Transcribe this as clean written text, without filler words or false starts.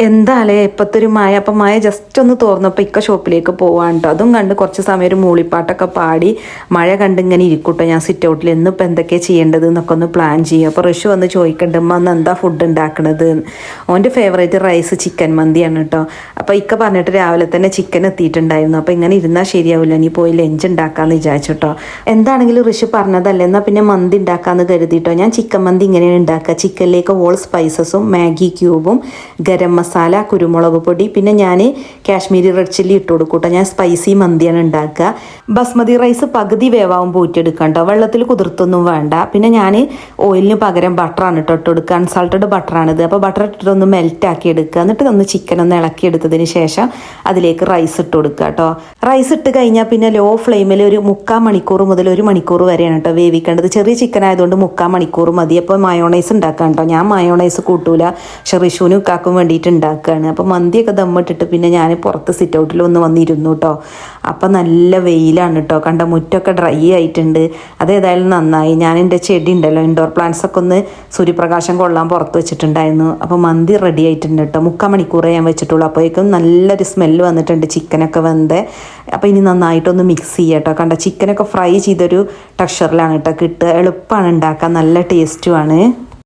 എന്താലേ ഇപ്പോഴത്തെ ഒരു മഴ, അപ്പം മഴ ജസ്റ്റ് ഒന്ന് തോർന്നപ്പോൾ ഇക്ക ഷോപ്പിലേക്ക് പോവാൻ കേട്ടോ. അതും കണ്ട് കുറച്ച് സമയം ഒരു മൂളിപ്പാട്ടൊക്കെ പാടി മഴ കണ്ട് ഇങ്ങനെ ഇരിക്കൂട്ടോ. ഞാൻ സിറ്റ് ഔട്ടിൽ ഇന്നിപ്പോൾ എന്തൊക്കെയാണ് ചെയ്യേണ്ടത് എന്നൊക്കെ ഒന്ന് പ്ലാൻ ചെയ്യും. അപ്പോൾ ഋഷു വന്ന് ചോദിക്കണ്ട്, അമ്മ അന്ന് എന്താ ഫുഡ് ഉണ്ടാക്കണത്. ഓൻ്റെ ഫേവറേറ്റ് റൈസ് ചിക്കൻ മന്തിയാണ് കേട്ടോ. അപ്പോൾ ഇക്ക പറഞ്ഞിട്ട് രാവിലെ തന്നെ ചിക്കൻ എത്തിയിട്ടുണ്ടായിരുന്നു. അപ്പോൾ ഇങ്ങനെ ഇരുന്നാൽ ശരിയാവില്ല, നീ പോയി ലഞ്ച് ഉണ്ടാക്കാമെന്ന് വിചാരിച്ചിട്ടോ. എന്താണെങ്കിലും ഋഷു പറഞ്ഞതല്ലേ, എന്നാൽ പിന്നെ മന്തി ഉണ്ടാക്കാമെന്ന് കരുതിയിട്ടോ. ഞാൻ ചിക്കൻ മന്തി ഇങ്ങനെയാണ് ഉണ്ടാക്കുക. ചിക്കനിലേക്ക് ഓൾ സ്പൈസസും മാഗി ക്യൂബും ഗരം മസാല, കുരുമുളക് പൊടി, പിന്നെ ഞാൻ കാശ്മീരി റെഡ് ചില്ലി ഇട്ട് കൊടുക്കൂട്ടോ. ഞാൻ സ്പൈസി മന്തിയാണ് ഉണ്ടാക്കുക. ബസ്മതി റൈസ് പകുതി വേവാകുമ്പോൾ ഊറ്റിയെടുക്കാം കേട്ടോ, വെള്ളത്തിൽ കുതിർത്തൊന്നും വേണ്ട. പിന്നെ ഞാൻ ഓയിലിന് പകരം ബട്ടറാണ് ഇട്ട് കൊടുക്കുക, അൺസാൾട്ടഡ് ബട്ടറാണിത്. അപ്പോൾ ബട്ടർ ഇട്ടിട്ടൊന്ന് മെൽറ്റാക്കി എടുക്കുക. എന്നിട്ട് ഒന്ന് ചിക്കൻ ഒന്ന് ഇളക്കിയെടുത്തതിന് ശേഷം അതിലേക്ക് റൈസ് ഇട്ട് കൊടുക്കുക കേട്ടോ. റൈസ് ഇട്ട് കഴിഞ്ഞാൽ പിന്നെ ലോ ഫ്ലെയിമിൽ ഒരു 3/4 മണിക്കൂർ മുതൽ 1 മണിക്കൂർ വരെയാണ് കേട്ടോ വേവിക്കേണ്ടത്. ചെറിയ ചിക്കൻ ആയതുകൊണ്ട് 3/4 മണിക്കൂർ മതി. അപ്പോൾ മയോണൈസ് ഉണ്ടാക്കാം കേട്ടോ. ഞാൻ മയോണൈസ് കൂട്ടൂല, പക്ഷെ ഋഷുവിനും ഉക്കാക്കും വേണ്ടിയിട്ട് ഉണ്ടാക്കുകയാണ്. അപ്പോൾ മന്തിയൊക്കെ ദമ്മിട്ടിട്ട് പിന്നെ ഞാൻ പുറത്ത് സിറ്റ് ഔട്ടിൽ ഒന്ന് വന്നിരുന്നു കേട്ടോ. അപ്പം നല്ല വെയിലാണ് കേട്ടോ, കണ്ട മുറ്റമൊക്കെ ഡ്രൈ ആയിട്ടുണ്ട്. അതേതായാലും നന്നായി. ഞാൻ എൻ്റെ ചെടി ഉണ്ടല്ലോ, ഇൻഡോർ പ്ലാന്റ്സ് ഒക്കെ ഒന്ന് സൂര്യപ്രകാശം കൊള്ളാൻ പുറത്ത് വെച്ചിട്ടുണ്ടായിരുന്നു. അപ്പോൾ മന്തി റെഡി ആയിട്ടുണ്ട് കേട്ടോ. 3/4 മണിക്കൂറേ ഞാൻ വെച്ചിട്ടുള്ളൂ. അപ്പോഴേക്കും നല്ലൊരു സ്മെല്ല് വന്നിട്ടുണ്ട്, ചിക്കനൊക്കെ വെന്ത്. അപ്പോൾ ഇനി നന്നായിട്ടൊന്ന് മിക്സ് ചെയ്യുക കേട്ടോ. കണ്ട ചിക്കനൊക്കെ ഫ്രൈ ചെയ്തൊരു ടെക്സ്ചറിലാണ് കേട്ടോ കിട്ടുക. എളുപ്പമാണ് ഉണ്ടാക്കാൻ, നല്ല ടേസ്റ്റുമാണ്.